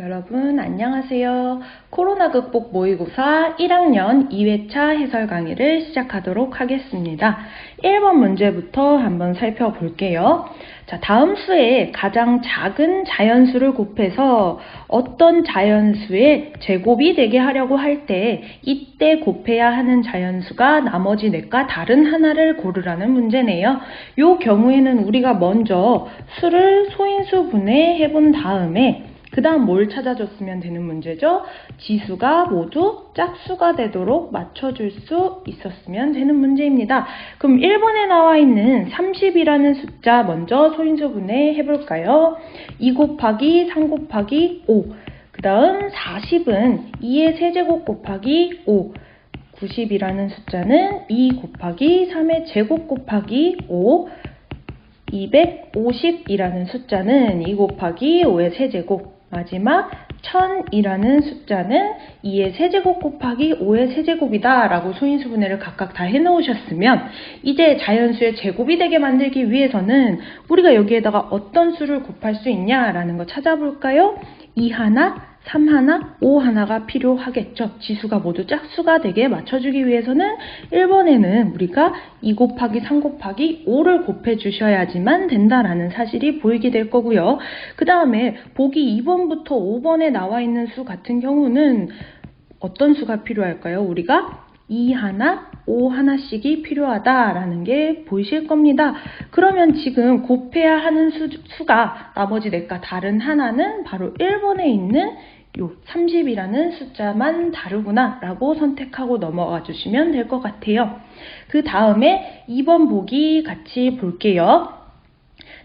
여러분 안녕하세요. 코로나 극복 모의고사 1학년 2회차 해설 강의를 시작하도록 하겠습니다. 1번 문제부터 한번 살펴볼게요. 자, 다음 수의 가장 작은 자연수를 곱해서 어떤 자연수의 제곱이 되게 하려고 할 때 이때 곱해야 하는 자연수가 나머지 넷과 다른 하나를 고르라는 문제네요. 이 경우에는 우리가 먼저 수를 소인수 분해해 본 다음에 그 다음 뭘 찾아줬으면 되는 문제죠? 지수가 모두 짝수가 되도록 맞춰줄 수 있었으면 되는 문제입니다. 그럼 1번에 나와 있는 30이라는 숫자 먼저 소인수 분해 해볼까요? 2 곱하기 3 곱하기 5. 그 다음 40은 2의 세제곱 곱하기 5. 90이라는 숫자는 2 곱하기 3의 제곱 곱하기 5. 250이라는 숫자는 2 곱하기 5의 세제곱. 마지막 1000이라는 숫자는 2의 세제곱 곱하기 5의 세제곱이다 라고 소인수 분해를 각각 다 해놓으셨으면 이제 자연수의 제곱이 되게 만들기 위해서는 우리가 여기에다가 어떤 수를 곱할 수 있냐라는 거 찾아볼까요? 2 하나, 3 하나, 5 하나가 필요하겠죠. 지수가 모두 짝수가 되게 맞춰주기 위해서는 1번에는 우리가 2 곱하기 3 곱하기 5를 곱해 주셔야지만 된다라는 사실이 보이게 될 거고요. 그 다음에 보기 2번부터 5번에 나와 있는 수 같은 경우는 어떤 수가 필요할까요? 우리가 2 하나, 5 하나씩이 필요하다라는 게 보이실 겁니다. 그러면 지금 곱해야 하는 수가 나머지 넷과 다른 하나는 바로 1번에 있는 요 30이라는 숫자만 다르구나 라고 선택하고 넘어가 주시면 될 것 같아요. 그 다음에 2번 보기 같이 볼게요.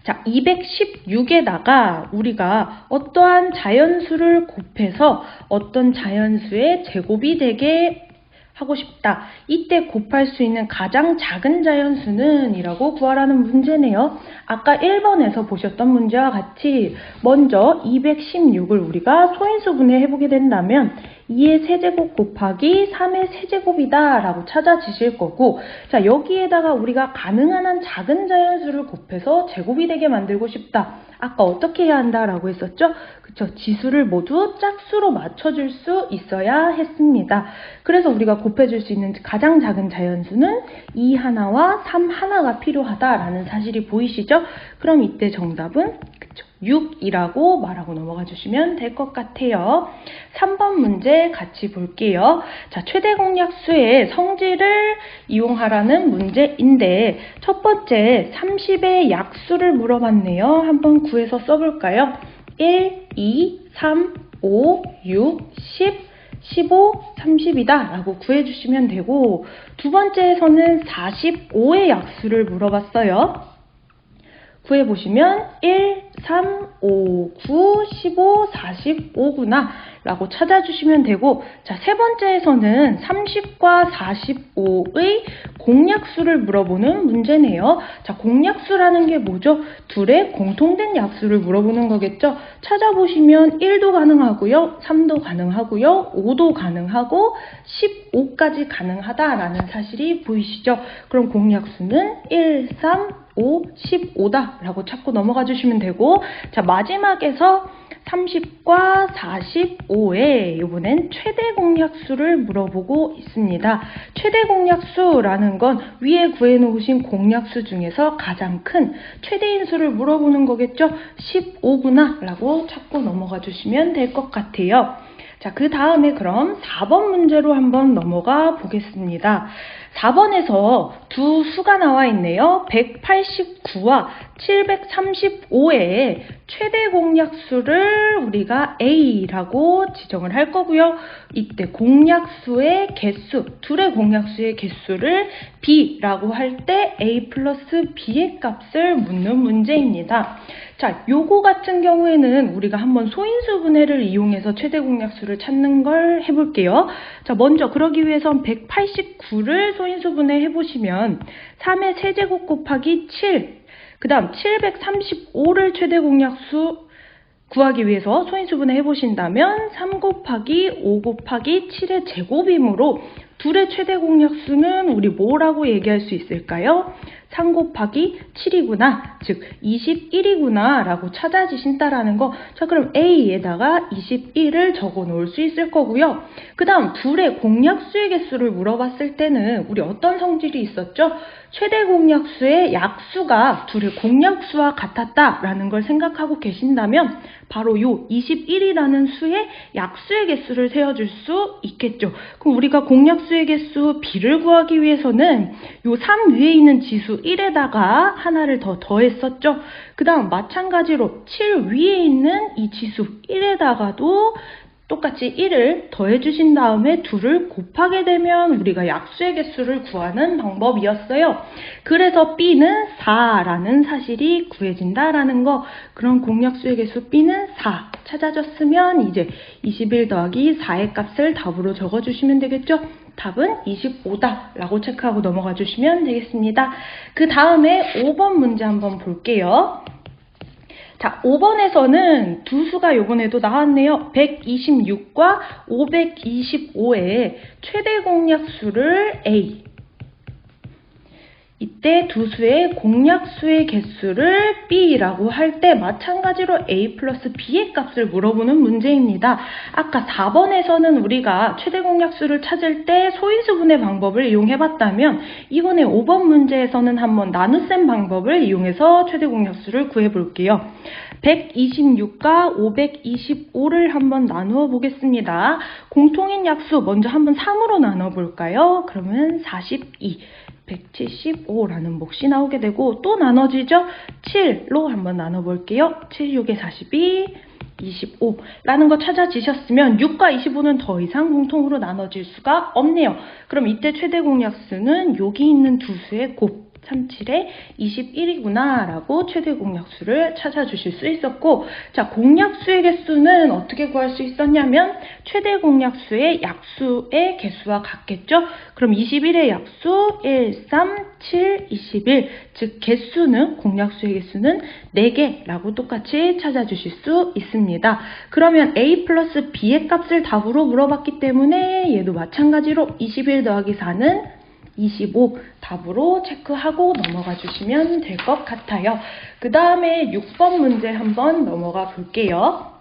자, 216에다가 우리가 어떠한 자연수를 곱해서 어떤 자연수의 제곱이 되게 하고 싶다. 이때 곱할 수 있는 가장 작은 자연수는 이라고 구하라는 문제네요. 아까 1번에서 보셨던 문제와 같이 먼저 216을 우리가 소인수 분해해보게 된다면 2의 세제곱 곱하기 3의 세제곱이다 라고 찾아지실 거고, 자, 여기에다가 우리가 가능한 한 작은 자연수를 곱해서 제곱이 되게 만들고 싶다. 아까 어떻게 해야 한다라고 했었죠? 그쵸? 지수를 모두 짝수로 맞춰줄 수 있어야 했습니다. 그래서 우리가 곱해줄 수 있는 가장 작은 자연수는 2 하나와 3 하나가 필요하다라는 사실이 보이시죠? 그럼 이때 정답은 그쵸? 6이라고 말하고 넘어가 주시면 될 것 같아요. 3번 문제 같이 볼게요. 자, 최대 공약수의 성질을 이용하라는 문제인데 첫 번째 30의 약수를 물어봤네요. 한번 구해서 써볼까요? 1, 2, 3, 5, 6, 10, 15, 30이다 라고 구해주시면 되고, 두 번째에서는 45의 약수를 물어봤어요. 구해보시면 1, 3, 5, 9, 15, 45구나 라고 찾아주시면 되고, 자, 세 번째에서는 30과 45의 공약수를 물어보는 문제네요. 자, 공약수라는 게 뭐죠? 둘의 공통된 약수를 물어보는 거겠죠? 찾아보시면 1도 가능하고요, 3도 가능하고요, 5도 가능하고 15까지 가능하다라는 사실이 보이시죠? 그럼 공약수는 1, 3, 5, 15다 라고 찾고 넘어가 주시면 되고, 자, 마지막에서 30과 45에 이번엔 최대 공약수를 물어보고 있습니다. 최대 공약수라는 건 위에 구해놓으신 공약수 중에서 가장 큰 최대인 수를 물어보는 거겠죠? 15구나 라고 찾고 넘어가 주시면 될 것 같아요. 자, 그 다음에 그럼 4번 문제로 한번 넘어가 보겠습니다. 4번에서 두 수가 나와 있네요. 189와 735의 최대 공약수를 우리가 A라고 지정을 할 거고요. 이때 공약수의 개수, 둘의 공약수의 개수를 B라고 할 때 A 플러스 B의 값을 묻는 문제입니다. 자, 요거 같은 경우에는 우리가 한번 소인수 분해를 이용해서 최대 공약수를 찾는 걸 해볼게요. 자, 먼저 그러기 위해선 189를 소인수 분해 해보시면 3의 세제곱 곱하기 7, 그 다음 735를 최대 공약수 구하기 위해서 소인수 분해 해보신다면 3 곱하기 5 곱하기 7의 제곱이므로 둘의 최대 공약수는 우리 뭐라고 얘기할 수 있을까요? 3 곱하기 7이구나, 즉 21이구나 라고 찾아지신다라는 거. 자, 그럼 A에다가 21을 적어 놓을 수 있을 거고요. 그 다음 둘의 공약수의 개수를 물어봤을 때는 우리 어떤 성질이 있었죠? 최대 공약수의 약수가 둘의 공약수와 같았다라는 걸 생각하고 계신다면 바로 요 21이라는 수의 약수의 개수를 세워줄 수 있겠죠. 그럼 우리가 공약수의 개수 B를 구하기 위해서는 요 3 위에 있는 지수 1에다가 하나를 더 더했었죠. 그 다음 마찬가지로 7 위에 있는 이 지수 1에다가도 똑같이 1을 더해주신 다음에 2를 곱하게 되면 우리가 약수의 개수를 구하는 방법이었어요. 그래서 B는 4라는 사실이 구해진다라는 거. 그럼 공약수의 개수 B는 4 찾아졌으면 이제 21 더하기 4의 값을 답으로 적어주시면 되겠죠. 답은 25다 라고 체크하고 넘어가 주시면 되겠습니다. 그 다음에 5번 문제 한번 볼게요. 자, 5번에서는 두 수가 요번에도 나왔네요. 126과 525의 최대 공약수를 A. 이때 두 수의 공약수의 개수를 B라고 할 때 마찬가지로 A 플러스 B의 값을 물어보는 문제입니다. 아까 4번에서는 우리가 최대 공약수를 찾을 때 소인수분해 방법을 이용해봤다면 이번에 5번 문제에서는 한번 나눗셈 방법을 이용해서 최대 공약수를 구해볼게요. 126과 525를 한번 나누어 보겠습니다. 공통인 약수 먼저 한번 3으로 나눠볼까요? 그러면 42. 175라는 몫이 나오게 되고 또 나눠지죠? 7로 한번 나눠볼게요. 7, 6에 42, 25라는 거 찾아지셨으면 6과 25는 더 이상 공통으로 나눠질 수가 없네요. 그럼 이때 최대 공약수는 여기 있는 두 수의 곱 37에 21이구나 라고 최대 공약수를 찾아주실 수 있었고, 자, 공약수의 개수는 어떻게 구할 수 있었냐면 최대 공약수의 약수의 개수와 같겠죠. 그럼 21의 약수 1, 3, 7, 21, 즉 개수는 공약수의 개수는 4개 라고 똑같이 찾아주실 수 있습니다. 그러면 A 플러스 B의 값을 답으로 물어봤기 때문에 얘도 마찬가지로 21 더하기 4는 25 답으로 체크하고 넘어가 주시면 될 것 같아요. 그 다음에 6번 문제 한번 넘어가 볼게요.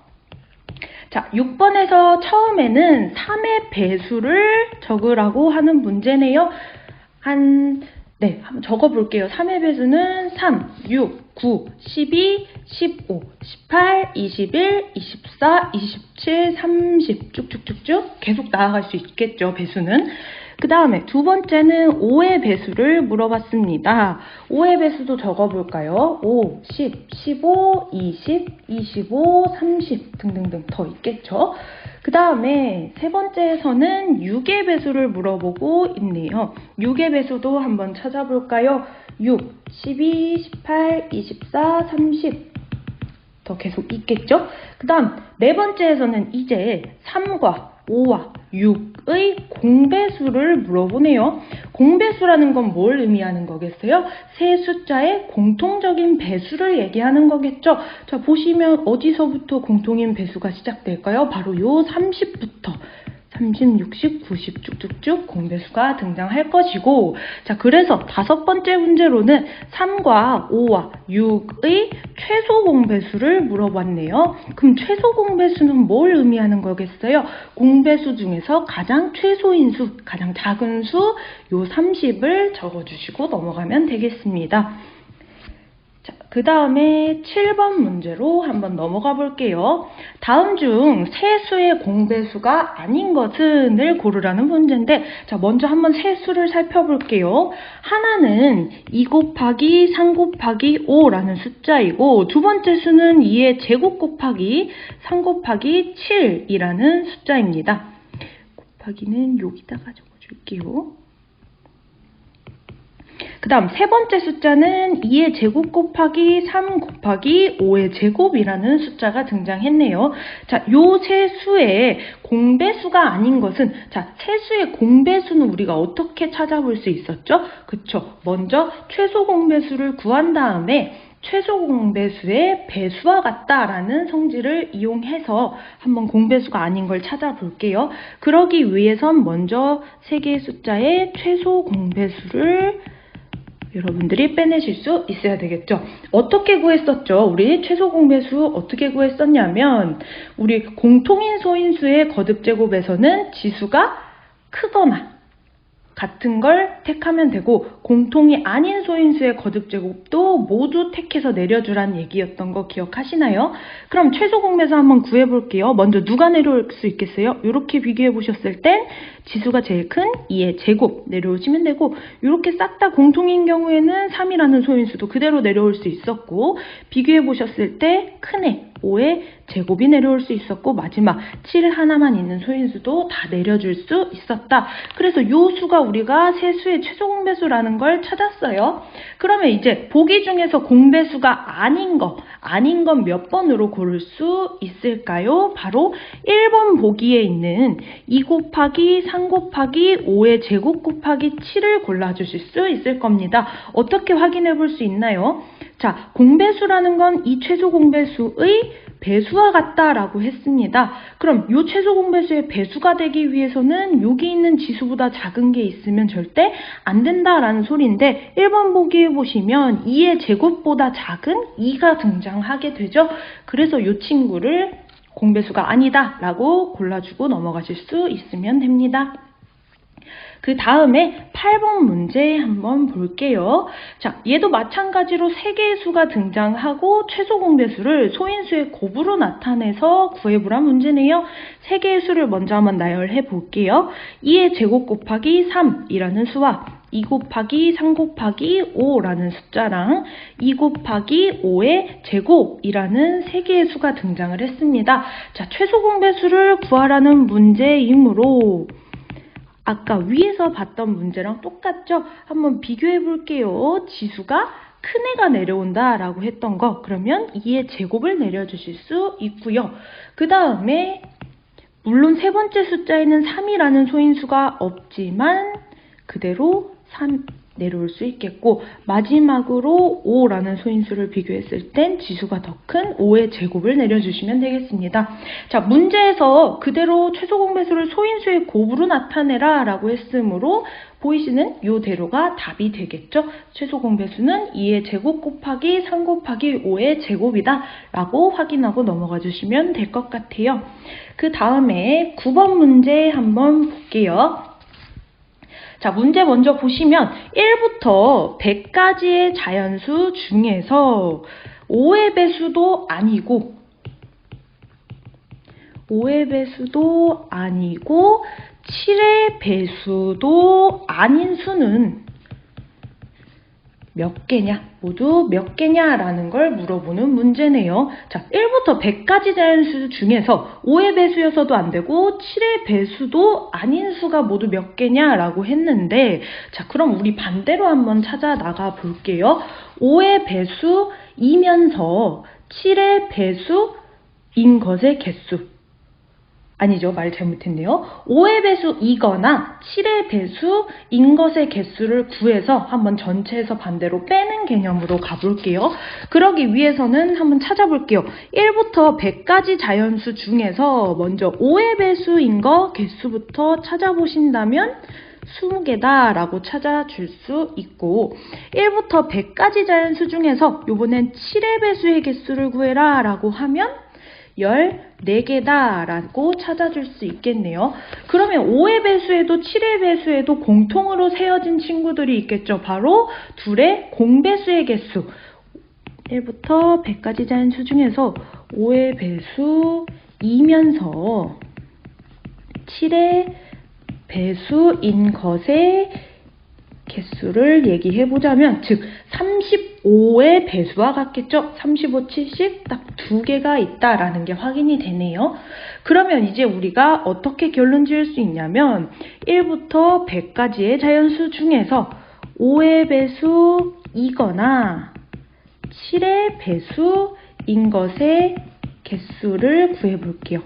자, 6번에서 처음에는 3의 배수를 적으라고 하는 문제네요. 한번 적어볼게요. 3의 배수는 3, 6, 9, 12, 15, 18, 21, 24, 27, 30 쭉쭉쭉쭉 계속 나아갈 수 있겠죠, 배수는. 그 다음에 두 번째는 5의 배수를 물어봤습니다. 5의 배수도 적어볼까요? 5, 10, 15, 20, 25, 30 등등등 더 있겠죠? 그 다음에 세 번째에서는 6의 배수를 물어보고 있네요. 6의 배수도 한번 찾아볼까요? 6, 12, 18, 24, 30 더 계속 있겠죠? 그 다음 네 번째에서는 이제 3과 5와 6의 공배수를 물어보네요. 공배수라는 건 뭘 의미하는 거겠어요? 세 숫자의 공통적인 배수를 얘기하는 거겠죠. 자, 보시면 어디서부터 공통인 배수가 시작될까요? 바로 요 30부터 30, 60, 90 쭉쭉쭉 공배수가 등장할 것이고, 자, 그래서 다섯 번째 문제로는 3과 5와 6의 최소 공배수를 물어봤네요. 그럼 최소 공배수는 뭘 의미하는 거겠어요? 공배수 중에서 가장 최소인 수, 가장 작은 수, 요 30을 적어주시고 넘어가면 되겠습니다. 그 다음에 7번 문제로 한번 넘어가 볼게요. 다음 중 세수의 공배수가 아닌 것은을 고르라는 문제인데, 자, 먼저 한번 세수를 살펴볼게요. 하나는 2 곱하기 3 곱하기 5라는 숫자이고, 두 번째 수는 2의 제곱 곱하기 3 곱하기 7이라는 숫자입니다. 곱하기는 여기다가 적어줄게요. 그 다음 세 번째 숫자는 2의 제곱 곱하기 3 곱하기 5의 제곱이라는 숫자가 등장했네요. 자, 요 세 수의 공배수가 아닌 것은, 자, 세 수의 공배수는 우리가 어떻게 찾아볼 수 있었죠? 그쵸. 먼저 최소 공배수를 구한 다음에 최소 공배수의 배수와 같다라는 성질을 이용해서 한번 공배수가 아닌 걸 찾아볼게요. 그러기 위해선 먼저 세 개의 숫자의 최소 공배수를 여러분들이 빼내실 수 있어야 되겠죠. 어떻게 구했었죠? 우리 최소 공배수 어떻게 구했었냐면 우리 공통인 소인수의 거듭제곱에서는 지수가 크거나 같은 걸 택하면 되고 공통이 아닌 소인수의 거듭제곱도 모두 택해서 내려주란 얘기였던 거 기억하시나요? 그럼 최소 공배수 한번 구해볼게요. 먼저 누가 내려올 수 있겠어요? 이렇게 비교해 보셨을 땐 지수가 제일 큰 2의 제곱 내려오시면 되고 이렇게 싹 다 공통인 경우에는 3이라는 소인수도 그대로 내려올 수 있었고 비교해 보셨을 때 큰 애 5의 제곱이 내려올 수 있었고 마지막 7 하나만 있는 소인수도 다 내려줄 수 있었다. 그래서 이 수가 우리가 세수의 최소 공배수라는 걸 찾았어요. 그러면 이제 보기 중에서 공배수가 아닌 건 몇 번으로 고를 수 있을까요? 바로 1번 보기에 있는 2 곱하기 3 곱하기 5의 제곱 곱하기 7을 골라주실 수 있을 겁니다. 어떻게 확인해 볼 수 있나요? 자, 공배수라는 건 이 최소 공배수의 배수와 같다라고 했습니다. 그럼 이 최소 공배수의 배수가 되기 위해서는 여기 있는 지수보다 작은 게 있으면 절대 안 된다라는 소리인데 1번 보기에 보시면 2의 제곱보다 작은 2가 등장하게 되죠. 그래서 이 친구를 공배수가 아니다 라고 골라주고 넘어가실 수 있으면 됩니다. 그 다음에 8번 문제 한번 볼게요. 자, 얘도 마찬가지로 3개의 수가 등장하고 최소 공배수를 소인수의 곱으로 나타내서 구해보란 문제네요. 3개의 수를 먼저 한번 나열해 볼게요. 2의 제곱 곱하기 3이라는 수와 2 곱하기 3 곱하기 5라는 숫자랑 2 곱하기 5의 제곱이라는 3개의 수가 등장을 했습니다. 자, 최소 공배수를 구하라는 문제이므로 아까 위에서 봤던 문제랑 똑같죠? 한번 비교해 볼게요. 지수가 큰 애가 내려온다 라고 했던 거 그러면 2의 제곱을 내려주실 수 있고요. 그 다음에 물론 세 번째 숫자에는 3이라는 소인수가 없지만 그대로 3 내려올 수 있겠고 마지막으로 5라는 소인수를 비교했을 땐 지수가 더 큰 5의 제곱을 내려주시면 되겠습니다. 자, 문제에서 그대로 최소 공배수를 소인수의 곱으로 나타내라 라고 했으므로 보이시는 이 대로가 답이 되겠죠. 최소 공배수는 2의 제곱 곱하기 3 곱하기 5의 제곱이다 라고 확인하고 넘어가 주시면 될 것 같아요. 그 다음에 9번 문제 한번 볼게요. 자, 문제 먼저 보시면 1부터 100까지의 자연수 중에서 5의 배수도 아니고 7의 배수도 아닌 수는 몇 개냐? 모두 몇 개냐라는 걸 물어보는 문제네요. 자, 1부터 100까지 자연수 중에서 5의 배수여서도 안 되고 7의 배수도 아닌 수가 모두 몇 개냐라고 했는데 자, 그럼 우리 반대로 한번 찾아 나가 볼게요. 5의 배수이면서 7의 배수인 것의 개수 아니죠. 말 잘못했네요. 5의 배수이거나 7의 배수인 것의 개수를 구해서 한번 전체에서 반대로 빼는 개념으로 가볼게요. 그러기 위해서는 한번 찾아볼게요. 1부터 100까지 자연수 중에서 먼저 5의 배수인 거 개수부터 찾아보신다면 20개다 라고 찾아줄 수 있고 1부터 100까지 자연수 중에서 이번엔 7의 배수의 개수를 구해라 라고 하면 14개다 라고 찾아줄 수 있겠네요. 그러면 5의 배수에도 7의 배수에도 공통으로 세어진 친구들이 있겠죠. 바로 둘의 공배수의 개수 1부터 100까지 자연수 중에서 5의 배수이면서 7의 배수인 것의 개수를 얘기해보자면 즉 35의 배수와 같겠죠. 35, 70 딱 2개가 있다라는 게 확인이 되네요. 그러면 이제 우리가 어떻게 결론 지을 수 있냐면 1부터 100까지의 자연수 중에서 5의 배수이거나 7의 배수인 것의 개수를 구해볼게요.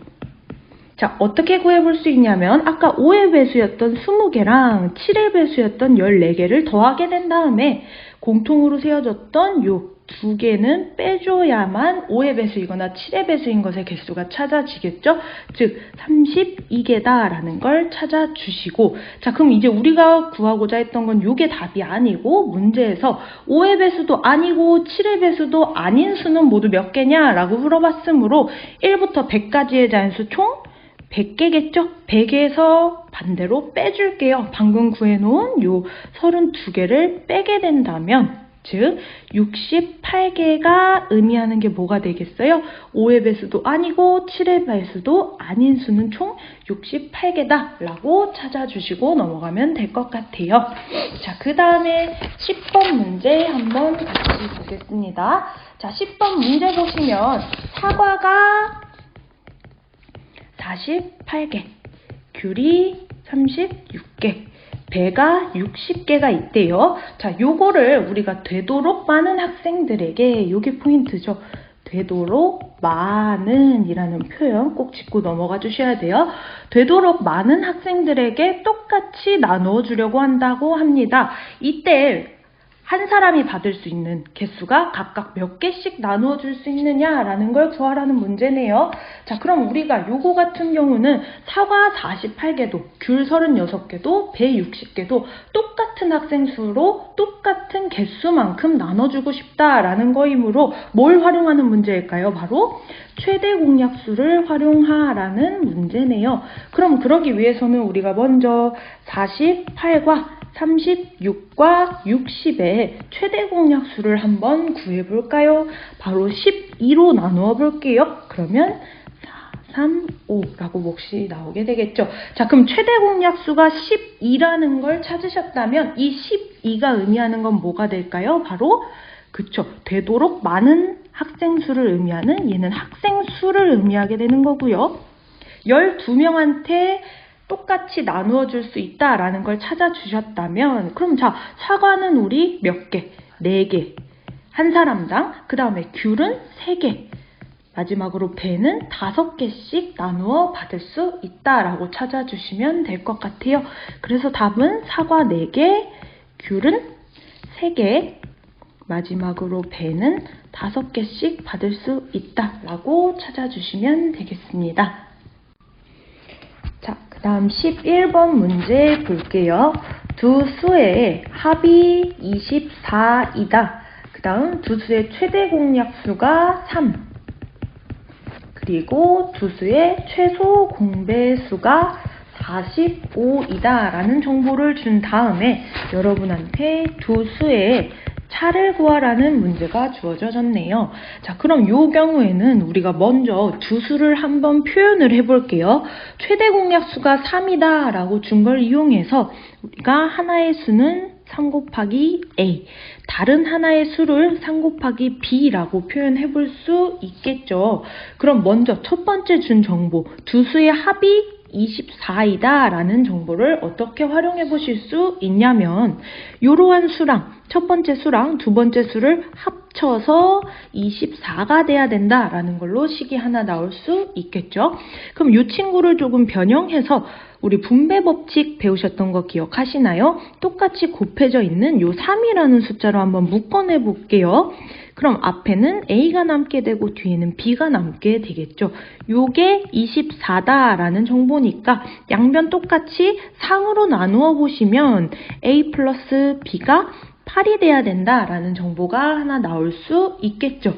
자, 어떻게 구해볼 수 있냐면 아까 5의 배수였던 20개랑 7의 배수였던 14개를 더하게 된 다음에 공통으로 세워졌던 요 두 개는 빼줘야만 5의 배수이거나 7의 배수인 것의 개수가 찾아지겠죠? 즉 32개다 라는 걸 찾아주시고, 자, 그럼 이제 우리가 구하고자 했던 건 요게 답이 아니고 문제에서 5의 배수도 아니고 7의 배수도 아닌 수는 모두 몇 개냐 라고 물어봤으므로 1부터 100까지의 자연수 총 100개겠죠? 100에서 반대로 빼줄게요. 방금 구해놓은 요 32개를 빼게 된다면, 즉 68개가 의미하는 게 뭐가 되겠어요? 5의 배수도 아니고 7의 배수도 아닌 수는 총 68개다 라고 찾아주시고 넘어가면 될 것 같아요. 자, 그 다음에 10번 문제 한번 같이 보겠습니다. 자, 10번 문제 보시면 사과가 48개, 귤이 36개, 배가 60개가 있대요. 자, 요거를 우리가 되도록 많은 학생들에게, 요게 포인트죠. 되도록 많은 이라는 표현 꼭 짚고 넘어가 주셔야 돼요. 되도록 많은 학생들에게 똑같이 나누어 주려고 한다고 합니다. 이때 한 사람이 받을 수 있는 개수가 각각 몇 개씩 나누어 줄 수 있느냐라는 걸 구하라는 문제네요. 자, 그럼 우리가 요거 같은 경우는 사과 48개도, 귤 36개도, 배 60개도 똑같은 학생 수로 똑같은 개수만큼 나눠주고 싶다라는 거이므로 뭘 활용하는 문제일까요? 바로 최대 공약수를 활용하라는 문제네요. 그럼 그러기 위해서는 우리가 먼저 48과 36과 60의 최대 공약수를 한번 구해볼까요? 바로 12로 나누어 볼게요. 그러면 4, 3, 5라고 몫이 나오게 되겠죠. 자, 그럼 최대 공약수가 12라는 걸 찾으셨다면 이 12가 의미하는 건 뭐가 될까요? 바로 그쵸, 되도록 많은 학생 수를 의미하는, 얘는 학생 수를 의미하게 되는 거고요. 12명한테 똑같이 나누어 줄 수 있다라는 걸 찾아주셨다면, 그럼 자, 사과는 우리 몇 개? 4개. 한 사람당. 그 다음에 귤은 3개. 마지막으로 배는 5개씩 나누어 받을 수 있다라고 찾아주시면 될 것 같아요. 그래서 답은 사과 4개, 귤은 3개, 마지막으로 배는 5개씩 받을 수 있다라고 찾아주시면 되겠습니다. 자, 그 다음 11번 문제 볼게요. 두 수의 합이 24이다. 그 다음 두 수의 최대 공약수가 3. 그리고 두 수의 최소 공배수가 45이다 라는 정보를 준 다음에 여러분한테 두 수의 차를 구하라는 문제가 주어졌네요. 자, 그럼 이 경우에는 우리가 먼저 두 수를 한번 표현을 해볼게요. 최대 공약수가 3이다 라고 준 걸 이용해서 우리가 하나의 수는 3 곱하기 A, 다른 하나의 수를 3 곱하기 B라고 표현해 볼 수 있겠죠. 그럼 먼저 첫 번째 준 정보, 두 수의 합이 24이다 라는 정보를 어떻게 활용해 보실 수 있냐면, 이러한 수랑 첫 번째 수랑 두 번째 수를 합쳐서 24가 돼야 된다 라는 걸로 식이 하나 나올 수 있겠죠. 그럼 이 친구를 조금 변형해서 우리 분배 법칙 배우셨던 거 기억하시나요? 똑같이 곱해져 있는 요 3이라는 숫자로 한번 묶어내 볼게요. 그럼 앞에는 A가 남게 되고 뒤에는 B가 남게 되겠죠. 요게 24다 라는 정보니까 양변 똑같이 상으로 나누어 보시면 A 플러스 B가 8이 돼야 된다 라는 정보가 하나 나올 수 있겠죠.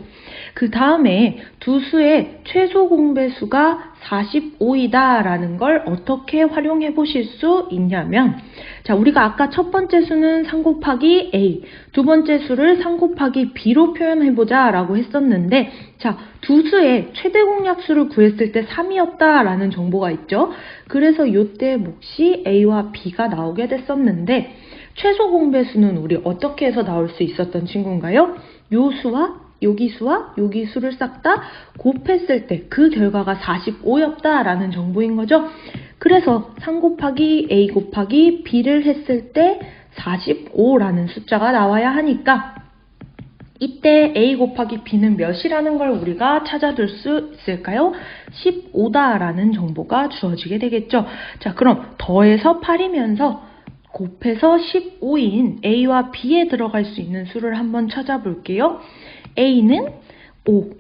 그 다음에 두 수의 최소 공배수가 45이다 라는 걸 어떻게 활용해 보실 수 있냐면, 자, 우리가 아까 첫 번째 수는 3 곱하기 A, 두 번째 수를 3 곱하기 B로 표현해 보자 라고 했었는데, 자, 두 수의 최대 공약수를 구했을 때 3이었다 라는 정보가 있죠. 그래서 이때 몫이 A와 B가 나오게 됐었는데, 최소 공배수는 우리 어떻게 해서 나올 수 있었던 친구인가요? 요 수와 여기 수와 여기 수를 싹 다 곱했을 때 그 결과가 45였다 라는 정보인 거죠. 그래서 3 곱하기 A 곱하기 B를 했을 때 45라는 숫자가 나와야 하니까 이때 a 곱하기 b는 몇이라는 걸 우리가 찾아둘 수 있을까요? 15다라는 정보가 주어지게 되겠죠. 자, 그럼 더해서 8이면서 곱해서 15인 a와 b에 들어갈 수 있는 수를 한번 찾아볼게요. a는 5,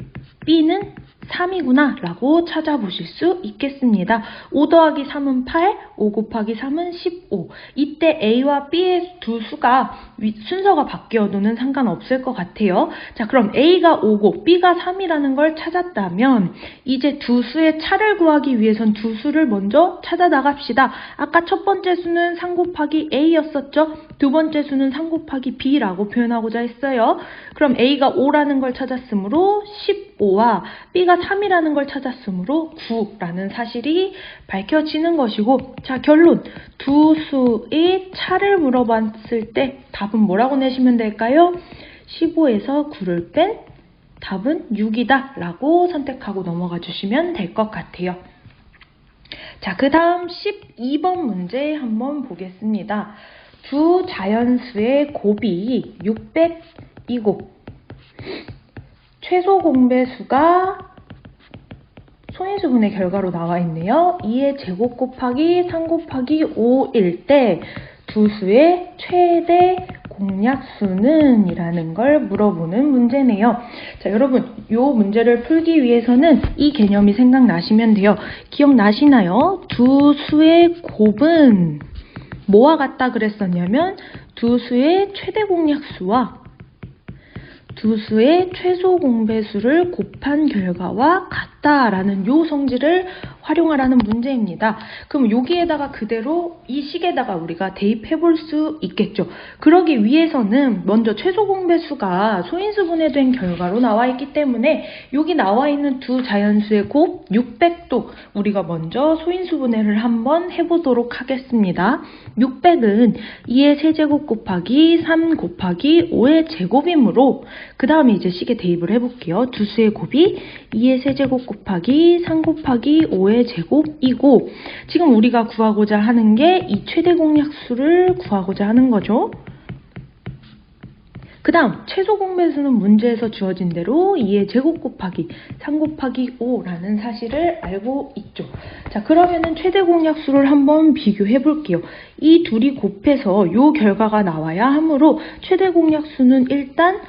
b는 3이구나 라고 찾아보실 수 있겠습니다. 5 더하기 3은 8, 5 곱하기 3은 15. 이때 A와 B의 두 수가 순서가 바뀌어도는 상관없을 것 같아요. 자, 그럼 A가 5고 B가 3이라는 걸 찾았다면 이제 두 수의 차를 구하기 위해선 두 수를 먼저 찾아 나갑시다. 아까 첫 번째 수는 3 곱하기 A였었죠? 두 번째 수는 3 곱하기 B라고 표현하고자 했어요. 그럼 A가 5라는 걸 찾았으므로 15와 B가 3이라는 걸 찾았으므로 9라는 사실이 밝혀지는 것이고, 자, 결론. 두 수의 차를 물어봤을 때 답은 뭐라고 내시면 될까요? 15에서 9를 뺀 답은 6이다 라고 선택하고 넘어가 주시면 될 것 같아요. 자, 그 다음 12번 문제 한번 보겠습니다. 두 자연수의 곱이 600이고 최소 공배수가 소인수분의 결과로 나와 있네요. 2의 제곱 곱하기 3 곱하기 5일 때 두 수의 최대 공약수는 이라는 걸 물어보는 문제네요. 자, 여러분, 이 문제를 풀기 위해서는 이 개념이 생각나시면 돼요. 기억나시나요? 두 수의 곱은 뭐와 같다 그랬었냐면 두 수의 최대 공약수와 두 수의 최소 공배수를 곱한 결과와 같다라는 요 성질을 활용하라는 문제입니다. 그럼 여기에다가 그대로 이 식에다가 우리가 대입해 볼 수 있겠죠. 그러기 위해서는 먼저 최소 공배수가 소인수분해 된 결과로 나와 있기 때문에 여기 나와 있는 두 자연수의 곱 600도 우리가 먼저 소인수분해를 한번 해보도록 하겠습니다. 600은 2의 세제곱 곱하기 3 곱하기 5의 제곱이므로 그 다음에 이제 식에 대입을 해볼게요. 두 수의 곱이 2의 세제곱 곱하기 3 곱하기 5의 제곱이고 지금 우리가 구하고자 하는 게 이 최대 공약수를 구하고자 하는 거죠. 그 다음 최소 공배수는 문제에서 주어진 대로 2의 제곱 곱하기 3 곱하기 5라는 사실을 알고 있죠. 자, 그러면은 최대 공약수를 한번 비교해 볼게요. 이 둘이 곱해서 요 결과가 나와야 하므로 최대 공약수는 일단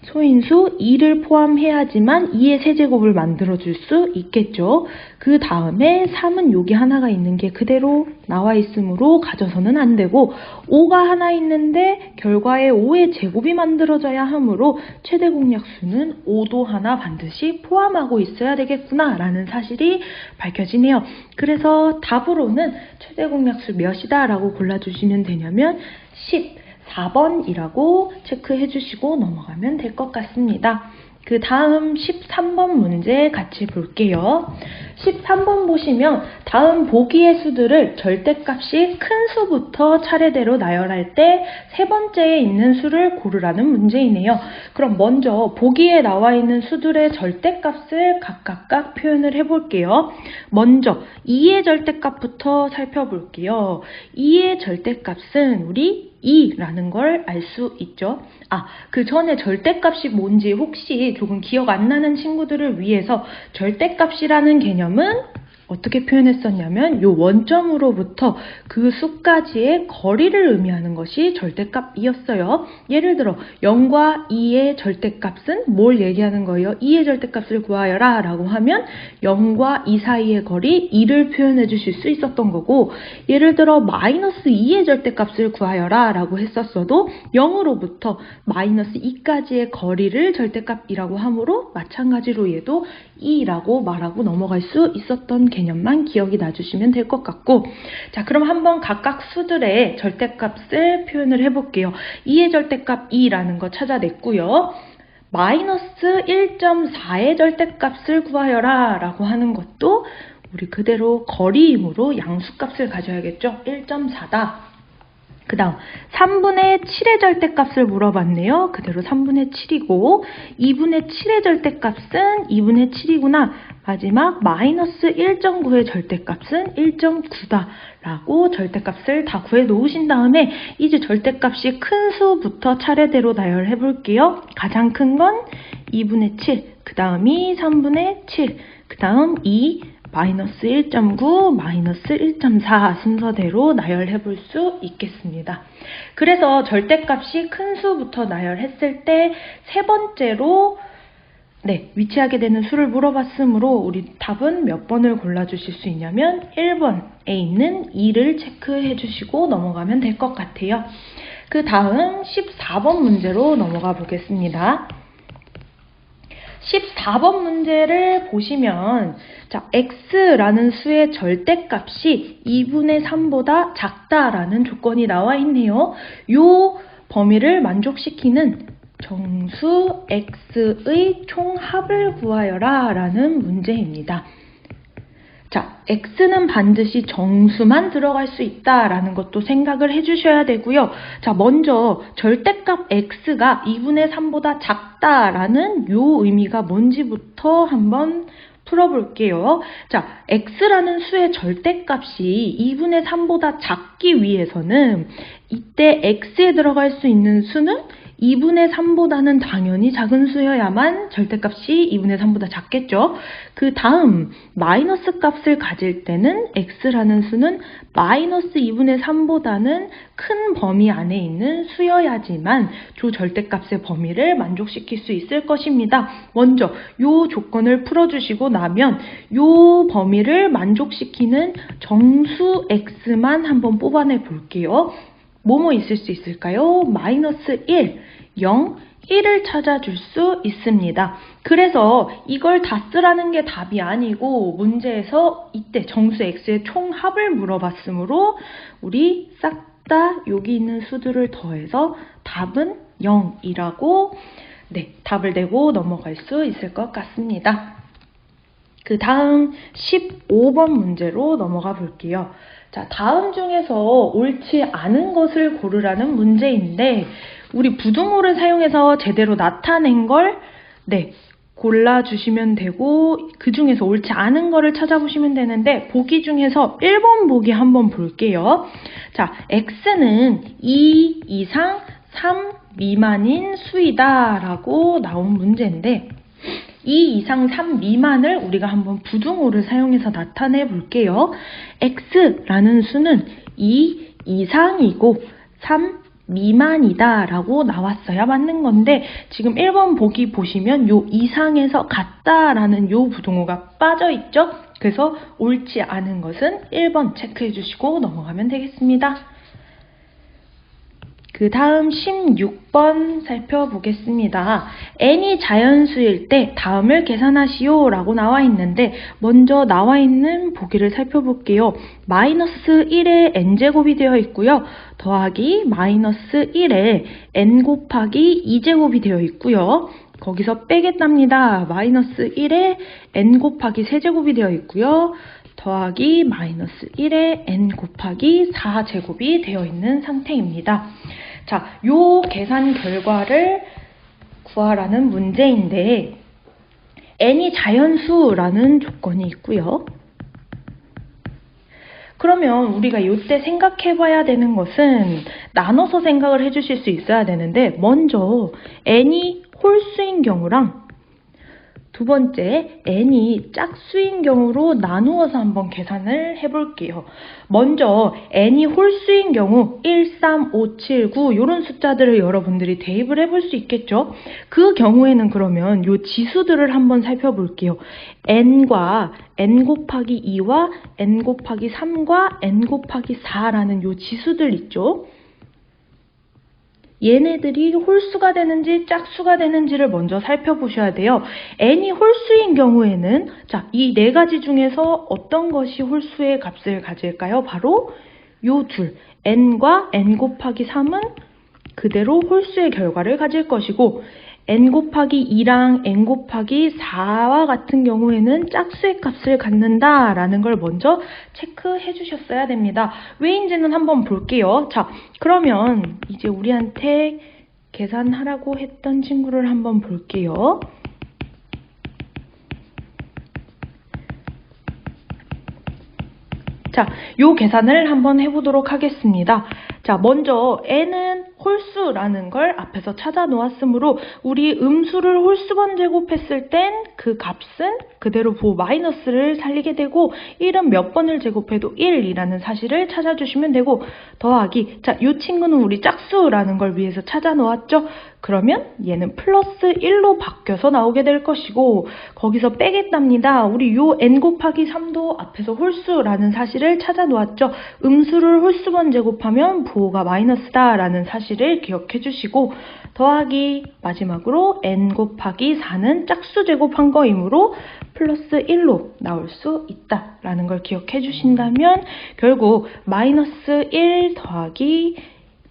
소인수 2를 포함해야지만 2의 세제곱을 만들어줄 수 있겠죠. 그 다음에 3은 여기 하나가 있는 게 그대로 나와 있으므로 가져서는 안 되고 5가 하나 있는데 결과에 5의 제곱이 만들어져야 하므로 최대 공약수는 5도 하나 반드시 포함하고 있어야 되겠구나 라는 사실이 밝혀지네요. 그래서 답으로는 최대 공약수 몇이다 라고 골라주시면 되냐면 14번이라고 체크해 주시고 넘어가면 될 것 같습니다. 그 다음 13번 문제 같이 볼게요. 13번 보시면 다음 보기의 수들을 절대값이 큰 수부터 차례대로 나열할 때 세 번째에 있는 수를 고르라는 문제이네요. 그럼 먼저 보기에 나와 있는 수들의 절대값을 각각 표현을 해볼게요. 먼저 2의 절대값부터 살펴볼게요. 2의 절대값은 우리 2라는 걸 알 수 있죠. 그 전에 절대값이 뭔지 혹시 조금 기억 안 나는 친구들을 위해서 절대값이라는 개념은 어떻게 표현했었냐면 요 원점으로부터 그 수까지의 거리를 의미하는 것이 절대값이었어요. 예를 들어 0과 2의 절대값은 뭘 얘기하는 거예요? 2의 절대값을 구하여라 라고 하면 0과 2 사이의 거리 2를 표현해 주실 수 있었던 거고, 예를 들어 마이너스 2의 절대값을 구하여라 라고 했었어도 0으로부터 마이너스 2까지의 거리를 절대값이라고 하므로 마찬가지로 얘도 2라고 말하고 넘어갈 수 있었던 개념만 기억이 나주시면 될 것 같고, 자, 그럼 한번 각각 수들의 절대값을 표현을 해볼게요. 2의 절대값 2라는 거 찾아냈고요. 마이너스 1.4의 절대값을 구하여라 라고 하는 것도 우리 그대로 거리이므로 양수값을 가져야겠죠. 1.4다. 그 다음 3분의 7의 절대값을 물어봤네요. 그대로 3분의 7이고 2분의 7의 절대값은 2분의 7이구나. 마지막 마이너스 1.9의 절대값은 1.9다 라고 절대값을 다 구해 놓으신 다음에 이제 절대값이 큰 수부터 차례대로 나열해 볼게요. 가장 큰 건 2분의 7, 그 다음이 3분의 7, 그 다음 2, 마이너스 1.9, 마이너스 1.4 순서대로 나열해 볼 수 있겠습니다. 그래서 절대값이 큰 수부터 나열했을 때 세 번째로 위치하게 되는 수를 물어봤으므로 우리 답은 몇 번을 골라주실 수 있냐면 1번에 있는 2를 체크해 주시고 넘어가면 될 것 같아요. 그 다음 14번 문제로 넘어가 보겠습니다. 14번 문제를 보시면 자, x라는 수의 절대값이 2분의 3보다 작다라는 조건이 나와 있네요. 요 범위를 만족시키는 정수 x의 총합을 구하여라 라는 문제입니다. 자, x는 반드시 정수만 들어갈 수 있다라는 것도 생각을 해주셔야 되고요. 자, 먼저 절대값 x가 2분의 3보다 작다라는 요 의미가 뭔지부터 한번 풀어볼게요. 자, x라는 수의 절대값이 2분의 3보다 작기 위해서는 이때 x에 들어갈 수 있는 수는 2분의 3보다는 당연히 작은 수여야만 절대값이 2분의 3보다 작겠죠. 그 다음 마이너스 값을 가질 때는 x라는 수는 마이너스 2분의 3보다는 큰 범위 안에 있는 수여야지만 조 절대값의 범위를 만족시킬 수 있을 것입니다. 먼저 이 조건을 풀어주시고 나면 이 범위를 만족시키는 정수 x만 한번 뽑아내 볼게요. 뭐뭐 있을 수 있을까요? 마이너스 1, 0, 1을 찾아줄 수 있습니다. 그래서 이걸 다 쓰라는 게 답이 아니고 문제에서 이때 정수 x의 총합을 물어봤으므로 우리 싹 다 여기 있는 수들을 더해서 답은 0이라고 답을 내고 넘어갈 수 있을 것 같습니다. 그 다음 15번 문제로 넘어가 볼게요. 자, 다음 중에서 옳지 않은 것을 고르라는 문제인데 우리 부등호를 사용해서 제대로 나타낸 걸 골라주시면 되고 그 중에서 옳지 않은 거를 찾아보시면 되는데 보기 중에서 1번 보기 한번 볼게요. 자, x는 2 이상 3 미만인 수이다 라고 나온 문제인데 2 이상 3 미만을 우리가 한번 부등호를 사용해서 나타내 볼게요. x라는 수는 2 이상이고 3 미만이다 라고 나왔어야 맞는 건데 지금 1번 보기 보시면 요 이상에서 같다라는 요 부등호가 빠져 있죠. 그래서 옳지 않은 것은 1번 체크해 주시고 넘어가면 되겠습니다. 그 다음 16번 살펴보겠습니다. n이 자연수일 때 다음을 계산하시오 라고 나와 있는데 먼저 나와 있는 보기를 살펴볼게요. 마이너스 1에 n제곱이 되어 있고요. 더하기 마이너스 1에 n 곱하기 2제곱이 되어 있고요. 거기서 빼겠답니다. 마이너스 1에 n 곱하기 3제곱이 되어 있고요. 더하기 마이너스 1에 n 곱하기 4제곱이 되어 있는 상태입니다. 자, 요 계산 결과를 구하라는 문제인데 n이 자연수라는 조건이 있고요. 그러면 우리가 이때 생각해 봐야 되는 것은 나눠서 생각을 해 주실 수 있어야 되는데 먼저 n이 홀수인 경우랑 두 번째, n이 짝수인 경우로 나누어서 한번 계산을 해볼게요. 먼저 n이 홀수인 경우 1, 3, 5, 7, 9 이런 숫자들을 여러분들이 대입을 해볼 수 있겠죠. 그 경우에는 그러면 이 지수들을 한번 살펴볼게요. n과 n 곱하기 2와 n 곱하기 3과 n 곱하기 4라는 이 지수들 있죠. 얘네들이 홀수가 되는지 짝수가 되는지를 먼저 살펴보셔야 돼요. n이 홀수인 경우에는 자, 이 네 가지 중에서 어떤 것이 홀수의 값을 가질까요? 바로 요 둘, n과 n 곱하기 3은 그대로 홀수의 결과를 가질 것이고 n 곱하기 2랑 n 곱하기 4와 같은 경우에는 짝수의 값을 갖는다라는 걸 먼저 체크해 주셨어야 됩니다. 왜인지는 한번 볼게요. 자, 그러면 이제 우리한테 계산하라고 했던 친구를 한번 볼게요. 자, 요 계산을 한번 해보도록 하겠습니다. 자, 먼저 n은 홀수라는 걸 앞에서 찾아 놓았으므로 우리 음수를 홀수번 제곱했을 땐 그 값은 그대로 마이너스를 살리게 되고 1은 몇 번을 제곱해도 1이라는 사실을 찾아주시면 되고 더하기, 자, 요 친구는 우리 짝수라는 걸 위해서 찾아 놓았죠. 그러면 얘는 플러스 1로 바뀌어서 나오게 될 것이고 거기서 빼겠답니다. 우리 요 n 곱하기 3도 앞에서 홀수라는 사실을 찾아 놓았죠. 음수를 홀수번 제곱하면 부호가 마이너스다 라는 사실을 기억해 주시고 더하기 마지막으로 n 곱하기 4는 짝수 제곱한 거이므로 플러스 1로 나올 수 있다 라는 걸 기억해 주신다면 결국 마이너스 1 더하기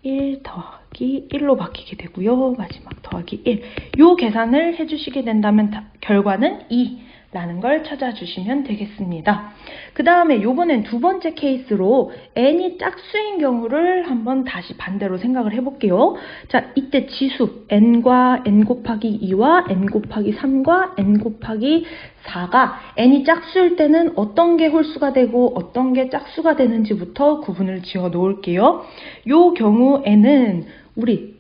1 더하기 1로 바뀌게 되고요. 마지막 더하기 1. 요 계산을 해주시게 된다면 결과는 2라는 걸 찾아주시면 되겠습니다. 그 다음에 요번엔 두 번째 케이스로 n이 짝수인 경우를 한번 다시 반대로 생각을 해볼게요. 자, 이때 지수 n과 n 곱하기 2와 n 곱하기 3과 n 곱하기 4가 n이 짝수일 때는 어떤 게 홀수가 되고 어떤 게 짝수가 되는지부터 구분을 지어 놓을게요. 요 경우에는 우리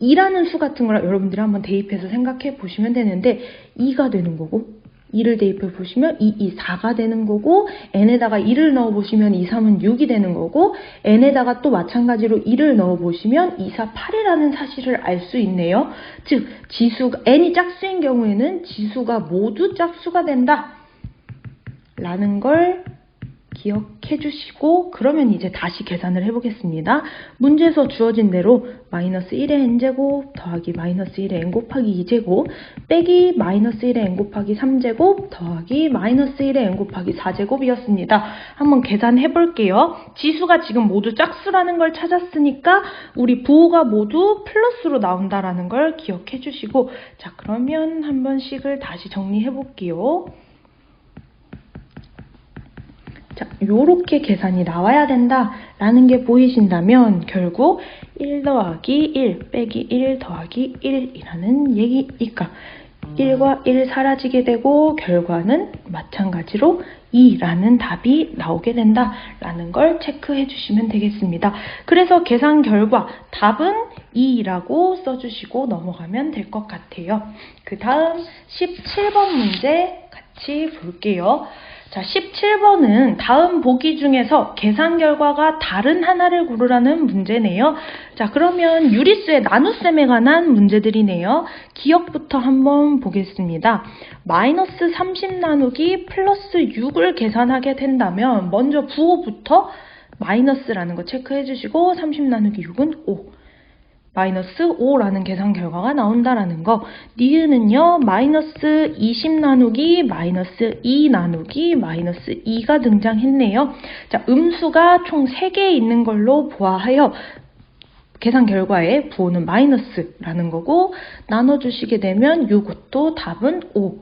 2라는 수 같은 걸 여러분들이 한번 대입해서 생각해 보시면 되는데 2가 되는 거고 2를 대입해 보시면 2, 4가 되는 거고 n에다가 2를 넣어 보시면 2, 3은 6이 되는 거고 n에다가 또 마찬가지로 2를 넣어 보시면 2, 4, 8이라는 사실을 알 수 있네요. 즉 지수가 n이 짝수인 경우에는 지수가 모두 짝수가 된다 라는 걸 기억해 주시고 그러면 이제 다시 계산을 해보겠습니다. 문제에서 주어진 대로 마이너스 1의 n제곱 더하기 마이너스 1의 n 곱하기 2제곱 빼기 마이너스 1의 n 곱하기 3제곱 더하기 마이너스 1의 n 곱하기 4제곱이었습니다. 한번 계산해 볼게요. 지수가 지금 모두 짝수라는 걸 찾았으니까 우리 부호가 모두 플러스로 나온다라는 걸 기억해 주시고 자, 그러면 한번 식을 다시 정리해 볼게요. 자, 요렇게 계산이 나와야 된다라는 게 보이신다면 결국 1 더하기 1 빼기 1 더하기 1이라는 얘기니까 1과 1 사라지게 되고 결과는 마찬가지로 2라는 답이 나오게 된다라는 걸 체크해 주시면 되겠습니다. 그래서 계산 결과 답은 2라고 써주시고 넘어가면 될 것 같아요. 그 다음 17번 문제 같이 볼게요. 자, 17번은 다음 보기 중에서 계산 결과가 다른 하나를 고르라는 문제네요. 자, 그러면 유리수의 나눗셈에 관한 문제들이네요. 기억부터 한번 보겠습니다. 마이너스 30 나누기 플러스 6을 계산하게 된다면 먼저 부호부터 마이너스라는 거 체크해 주시고 30 나누기 6은 5. 마이너스 5라는 계산 결과가 나온다라는 거. 니은은요, 마이너스 20 나누기 마이너스 2 나누기 마이너스 2가 등장했네요. 자, 음수가 총 3개 있는 걸로 보아하여 계산 결과에 부호는 마이너스라는 거고 나눠주시게 되면 이것도 답은 5.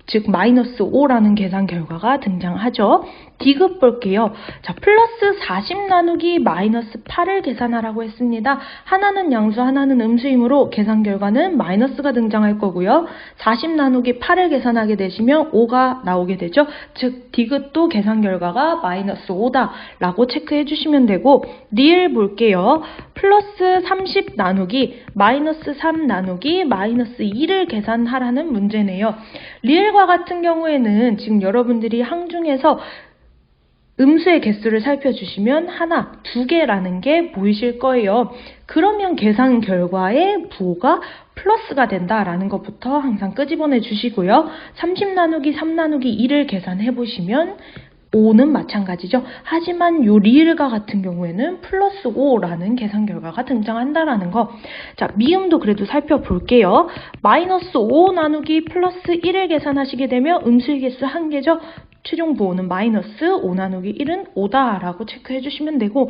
즉 마이너스 5라는 계산 결과가 등장하죠. 디귿 볼게요. 자, 플러스 40 나누기 마이너스 8을 계산하라고 했습니다. 하나는 양수, 하나는 음수이므로 계산 결과는 마이너스가 등장할 거고요. 40 나누기 8을 계산하게 되시면 5가 나오게 되죠. 즉 디귿도 계산 결과가 마이너스 5다 라고 체크해 주시면 되고 리을 볼게요. 플러스 30 나누기 마이너스 3 나누기 마이너스 2를 계산하라는 문제네요. 리을과 같은 경우에는 지금 여러분들이 항중에서 음수의 개수를 살펴주시면 하나, 2개라는 게 보이실 거예요. 그러면 계산 결과에 부호가 플러스가 된다라는 것부터 항상 끄집어내 주시고요. 30 나누기 3 나누기 2를 계산해 보시면 5는 마찬가지죠. 하지만 요 리을과 같은 경우에는 플러스 5라는 계산 결과가 등장한다라는 거. 자, 미음도 그래도 살펴볼게요. 마이너스 5 나누기 플러스 1을 계산하시게 되면 음수의 개수 1개죠. 최종 부호는 마이너스 5 나누기 1은 5다라고 체크해 주시면 되고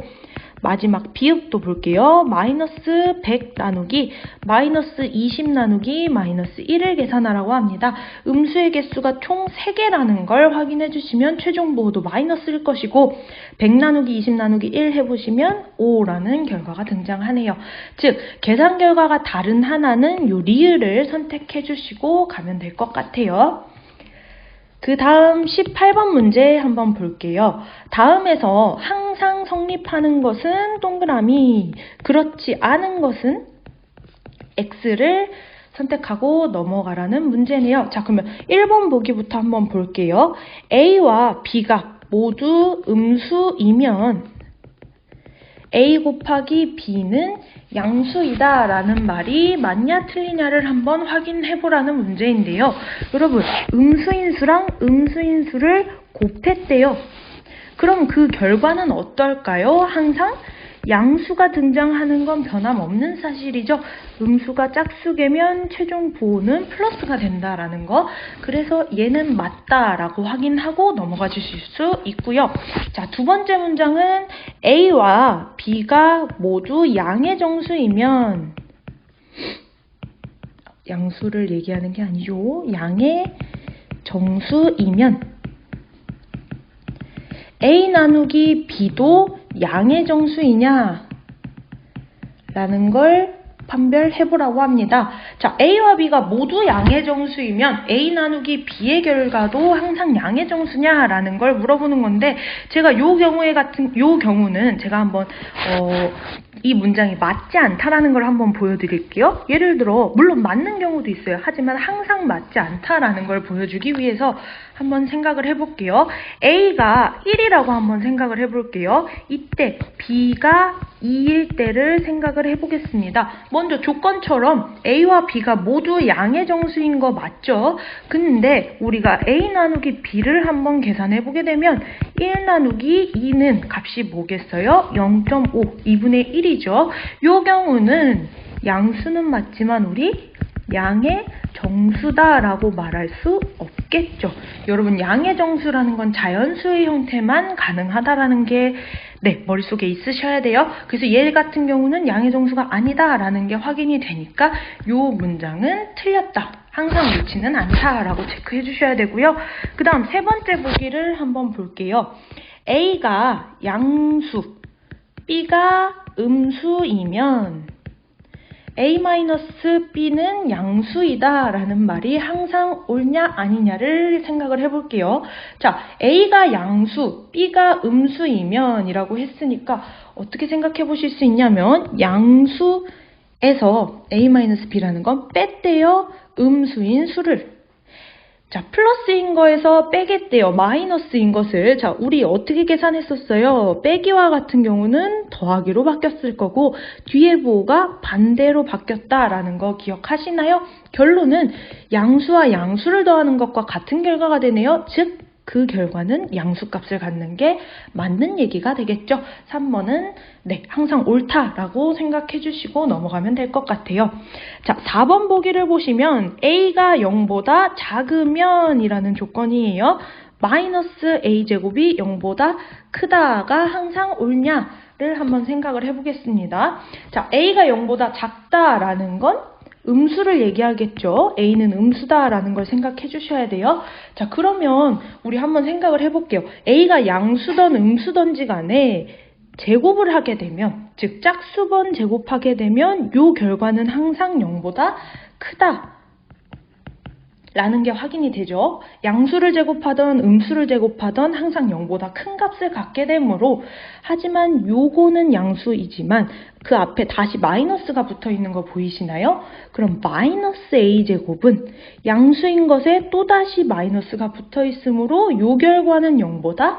마지막 비읍도 볼게요. 마이너스 100 나누기 마이너스 20 나누기 마이너스 1을 계산하라고 합니다. 음수의 개수가 총 3개라는 걸 확인해 주시면 최종 보호도 마이너스일 것이고 100 나누기 20 나누기 1 해보시면 5라는 결과가 등장하네요. 즉 계산 결과가 다른 하나는 요 리을을 선택해 주시고 가면 될 것 같아요. 그 다음 18번 문제 한번 볼게요. 다음에서 항상 성립하는 것은 동그라미, 그렇지 않은 것은 X를 선택하고 넘어가라는 문제네요. 자, 그러면 1번 보기부터 한번 볼게요. A와 B가 모두 음수이면 A 곱하기 B는 양수이다 라는 말이 맞냐 틀리냐를 한번 확인해 보라는 문제인데요. 여러분, 음수인수랑 음수인수를 곱했대요. 그럼 그 결과는 어떨까요? 항상 양수가 등장하는 건 변함없는 사실이죠. 음수가 짝수개면 최종 보호는 플러스가 된다라는 거. 그래서 얘는 맞다라고 확인하고 넘어가 주실 수 있고요. 자, 두 번째 문장은 A와 B가 모두 양의 정수이면, 양수를 얘기하는 게 아니죠. 양의 정수이면 A 나누기 B도 양의 정수이냐? 라는 걸 판별해보라고 합니다. 자, A와 B가 모두 양의 정수이면 A 나누기 B의 결과도 항상 양의 정수냐라는 걸 물어보는 건데, 제가 요 경우는 제가 한번 이 문장이 맞지 않다라는 걸 한번 보여드릴게요. 예를 들어, 물론 맞는 경우도 있어요. 하지만 항상 맞지 않다라는 걸 보여주기 위해서 한번 생각을 해볼게요. A가 1이라고 한번 생각을 해볼게요. 이때 B가 2일 때를 생각을 해보겠습니다. 먼저 조건처럼 A와 B가 모두 양의 정수인 거 맞죠? 근데 우리가 A 나누기 B를 한번 계산해보게 되면 1 나누기 2는 값이 뭐겠어요? 0.5, 2분의 1이죠. 요 경우는 양수는 맞지만 우리 양의 정수다라고 말할 수 없겠죠. 여러분, 양의 정수라는 건 자연수의 형태만 가능하다라는 게 머릿속에 있으셔야 돼요. 그래서 얘 같은 경우는 양의 정수가 아니다라는 게 확인이 되니까 요 문장은 틀렸다, 항상 옳지는 않다라고 체크해 주셔야 되고요. 그 다음 세 번째 보기를 한번 볼게요. A가 양수, B가 음수이면 A-B는 양수이다 라는 말이 항상 옳냐 아니냐를 생각을 해볼게요. 자, A가 양수, B가 음수이면 이라고 했으니까 어떻게 생각해 보실 수 있냐면, 양수에서 A-B라는 건 뺐대요. 음수인 수를. 자, 플러스인 거에서 빼겠대요. 마이너스인 것을. 자, 우리 어떻게 계산했었어요? 빼기와 같은 경우는 더하기로 바뀌었을 거고, 뒤에 보호가 반대로 바뀌었다라는 거 기억하시나요? 결론은 양수와 양수를 더하는 것과 같은 결과가 되네요. 즉, 그 결과는 양수값을 갖는 게 맞는 얘기가 되겠죠. 3번은 항상 옳다라고 생각해 주시고 넘어가면 될 것 같아요. 자, 4번 보기를 보시면 A가 0보다 작으면 이라는 조건이에요. 마이너스 A제곱이 0보다 크다가 항상 옳냐를 한번 생각을 해보겠습니다. 자, A가 0보다 작다라는 건 음수를 얘기하겠죠. A는 음수다라는 걸 생각해 주셔야 돼요. 자, 그러면 우리 한번 생각을 해볼게요. A가 양수든 음수든지 간에 제곱을 하게 되면, 즉 짝수번 제곱하게 되면 요 결과는 항상 0보다 크다 라는 게 확인이 되죠. 양수를 제곱하던 음수를 제곱하던 항상 0보다 큰 값을 갖게 되므로, 하지만 요거는 양수이지만 그 앞에 다시 마이너스가 붙어 있는 거 보이시나요? 그럼 마이너스 A제곱은 양수인 것에 또다시 마이너스가 붙어 있으므로 요 결과는 0보다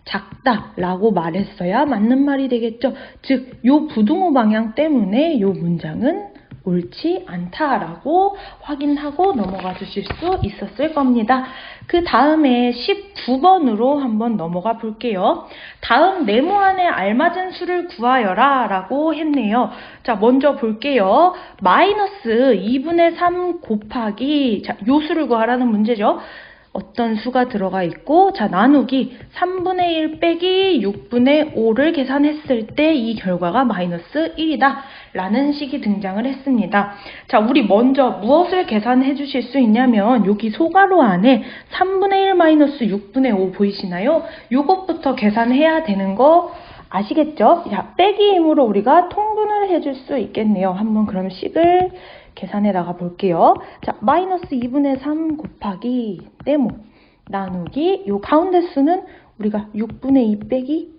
작다라고 말했어야 맞는 말이 되겠죠. 즉, 요 부등호 방향 때문에 요 문장은 옳지 않다라고 확인하고 넘어가 주실 수 있었을 겁니다. 그 다음에 19번으로 한번 넘어가 볼게요. 다음 네모안에 알맞은 수를 구하여라 라고 했네요. 자, 먼저 볼게요. 마이너스 2분의 3 곱하기, 자, 요 수를 구하라는 문제죠. 어떤 수가 들어가 있고, 자, 나누기 3분의 1 빼기 6분의 5를 계산했을 때 이 결과가 마이너스 1이다 라는 식이 등장을 했습니다. 자, 우리 먼저 무엇을 계산해 주실 수 있냐면 여기 소괄호 안에 3분의 1 마이너스 6분의 5 보이시나요? 요것부터 계산해야 되는 거 아시겠죠? 자, 빼기 힘으로 우리가 통분을 해줄 수 있겠네요. 한번 그럼 식을 계산해 나가 볼게요. 자, 마이너스 2분의 3 곱하기 네모 나누기 요 가운데 수는 우리가 6분의 2 빼기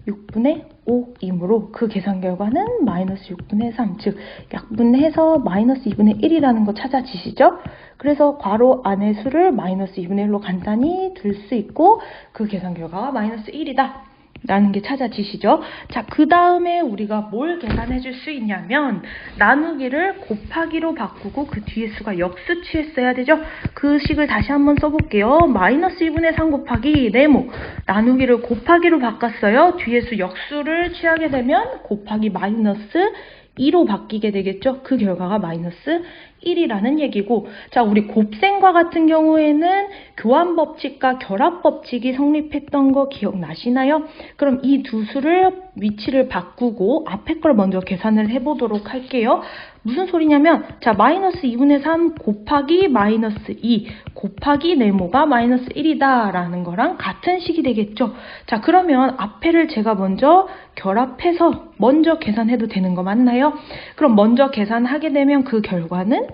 6분의 5이므로 그 계산 결과는 마이너스 6분의 3, 즉 약분해서 마이너스 2분의 1이라는 거 찾아지시죠? 그래서 괄호 안의 수를 마이너스 2분의 1로 간단히 둘 수 있고 그 계산 결과가 마이너스 1이다. 라는 게 찾아지시죠? 자, 그 다음에 우리가 뭘 계산해 줄 수 있냐면 나누기를 곱하기로 바꾸고 그 뒤에 수가 역수 취했어야 되죠? 그 식을 다시 한번 써볼게요. 마이너스 2분의 3 곱하기 네모 나누기를 곱하기로 바꿨어요. 뒤에 수 역수를 취하게 되면 곱하기 마이너스 2로 바뀌게 되겠죠? 그 결과가 마이너스 1이라는 얘기고, 자, 우리 곱셈과 같은 경우에는 교환법칙과 결합법칙이 성립했던 거 기억나시나요? 그럼 이 두 수를 위치를 바꾸고 앞에 걸 먼저 계산을 해보도록 할게요. 무슨 소리냐면, 자, 마이너스 2분의 3 곱하기 마이너스 2 곱하기 네모가 마이너스 1이다 라는 거랑 같은 식이 되겠죠. 자, 그러면 앞에를 제가 먼저 결합해서 먼저 계산해도 되는 거 맞나요? 그럼 먼저 계산하게 되면 그 결과는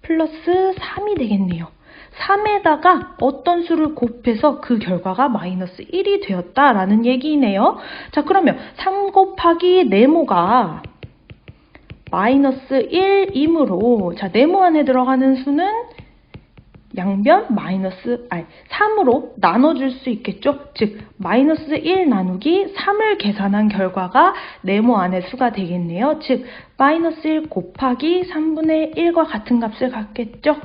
플러스 3이 되겠네요. 3에다가 어떤 수를 곱해서 그 결과가 마이너스 1이 되었다라는 얘기네요. 자, 그러면 3 곱하기 네모가 마이너스 1이므로, 자, 네모 안에 들어가는 수는 양변 마이너스 3으로 나눠줄 수 있겠죠? 즉 마이너스 1 나누기 3을 계산한 결과가 네모 안의 수가 되겠네요. 즉 마이너스 1 곱하기 3분의 1과 같은 값을 갖겠죠?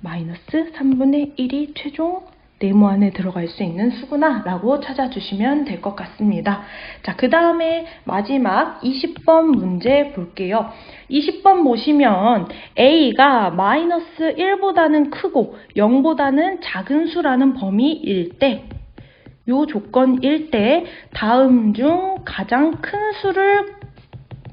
마이너스 3분의 1이 최종 네모 안에 들어갈 수 있는 수구나 라고 찾아주시면 될 것 같습니다. 자, 그 다음에 마지막 20번 문제 볼게요. 20번 보시면 A가 마이너스 1보다는 크고 0보다는 작은 수라는 범위일 때, 요 조건일 때 다음 중 가장 큰 수를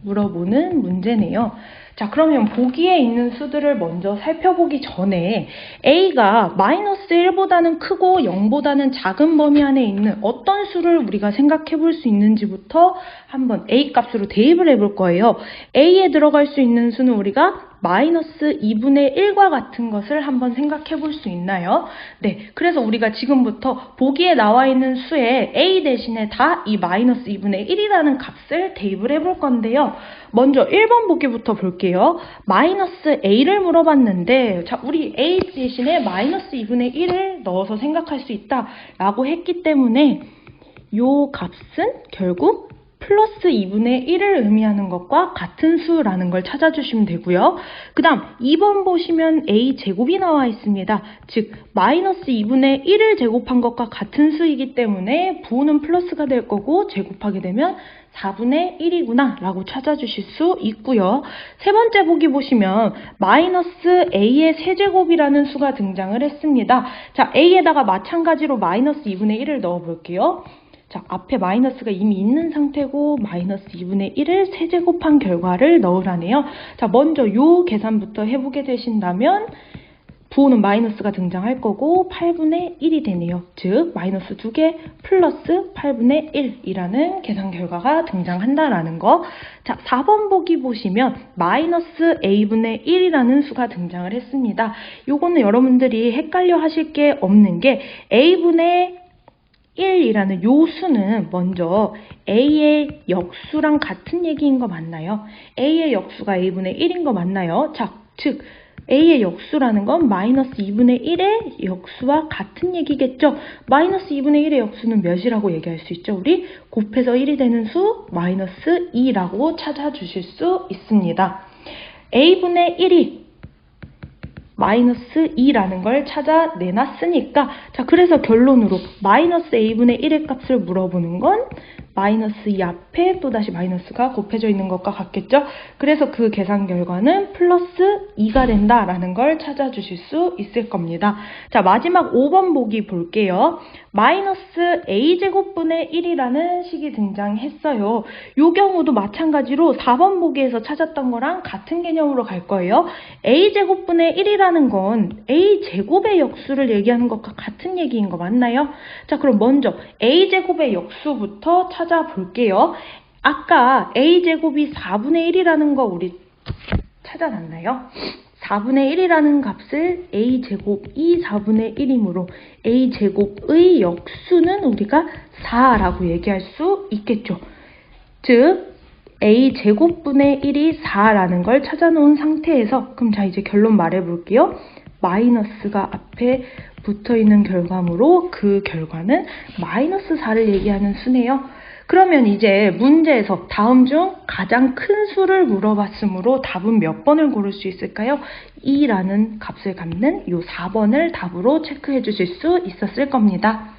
물어보는 문제네요. 자, 그러면 보기에 있는 수들을 먼저 살펴보기 전에 A가 마이너스 1보다는 크고 0보다는 작은 범위 안에 있는 어떤 수를 우리가 생각해 볼 수 있는지부터 한번 A 값으로 대입을 해볼 거예요. A에 들어갈 수 있는 수는 우리가 마이너스 2분의 1과 같은 것을 한번 생각해 볼 수 있나요? 네, 그래서 우리가 지금부터 보기에 나와 있는 수에 A 대신에 다 이 마이너스 2분의 1이라는 값을 대입을 해볼 건데요. 먼저 1번 보기부터 볼게요. 마이너스 A를 물어봤는데, 자, 우리 A 대신에 마이너스 2분의 1을 넣어서 생각할 수 있다라고 했기 때문에 요 값은 결국 플러스 2분의 1을 의미하는 것과 같은 수라는 걸 찾아주시면 되고요. 그 다음 2번 보시면 A제곱이 나와 있습니다. 즉 마이너스 2분의 1을 제곱한 것과 같은 수이기 때문에 부호는 플러스가 될 거고 제곱하게 되면 4분의 1이구나 라고 찾아주실 수 있고요. 세 번째 보기 보시면 마이너스 A의 세제곱이라는 수가 등장을 했습니다. 자, A에다가 마찬가지로 마이너스 2분의 1을 넣어 볼게요. 자, 앞에 마이너스가 이미 있는 상태고 마이너스 2분의 1을 세제곱한 결과를 넣으라네요. 자, 먼저 요 계산부터 해보게 되신다면 부호는 마이너스가 등장할 거고 8분의 1이 되네요. 즉 마이너스 2개 플러스 8분의 1이라는 계산 결과가 등장한다라는 거. 자, 4번 보기 보시면 마이너스 a분의 1이라는 수가 등장을 했습니다. 요거는 여러분들이 헷갈려 하실 게 없는 게 a분의 1이라는 요 수는 먼저 A의 역수랑 같은 얘기인 거 맞나요? A의 역수가 A분의 1인 거 맞나요? 자, 즉 A의 역수라는 건 마이너스 2분의 1의 역수와 같은 얘기겠죠? 마이너스 2분의 1의 역수는 몇이라고 얘기할 수 있죠? 우리 곱해서 1이 되는 수 마이너스 2라고 찾아주실 수 있습니다. A분의 1이 마이너스 2라는 걸 찾아내놨으니까, 자, 그래서 결론으로 마이너스 a분의 1의 값을 물어보는 건 마이너스 2 앞에 또다시 마이너스가 곱해져 있는 것과 같겠죠? 그래서 그 계산 결과는 플러스 2가 된다라는 걸 찾아주실 수 있을 겁니다. 자, 마지막 5번 보기 볼게요. 마이너스 a제곱분의 1이라는 식이 등장했어요. 이 경우도 마찬가지로 4번 보기에서 찾았던 거랑 같은 개념으로 갈 거예요. a제곱분의 1이라는 건 a제곱의 역수를 얘기하는 것과 같은 얘기인 거 맞나요? 자, 그럼 먼저 a제곱의 역수부터 찾아볼게요. 아까 a제곱이 4분의 1이라는 거 우리 찾아놨나요? 4분의 1이라는 값을 a제곱이 4분의 1이므로 a제곱의 역수는 우리가 4라고 얘기할 수 있겠죠. 즉 a제곱분의 1이 4라는 걸 찾아놓은 상태에서 그럼 자 이제 결론 말해볼게요. 마이너스가 앞에 붙어있는 결과물로 그 결과는 마이너스 4를 얘기하는 수네요. 그러면 이제 문제에서 다음 중 가장 큰 수를 물어봤으므로 답은 몇 번을 고를 수 있을까요? 2라는 값을 갖는 이 4번을 답으로 체크해 주실 수 있었을 겁니다.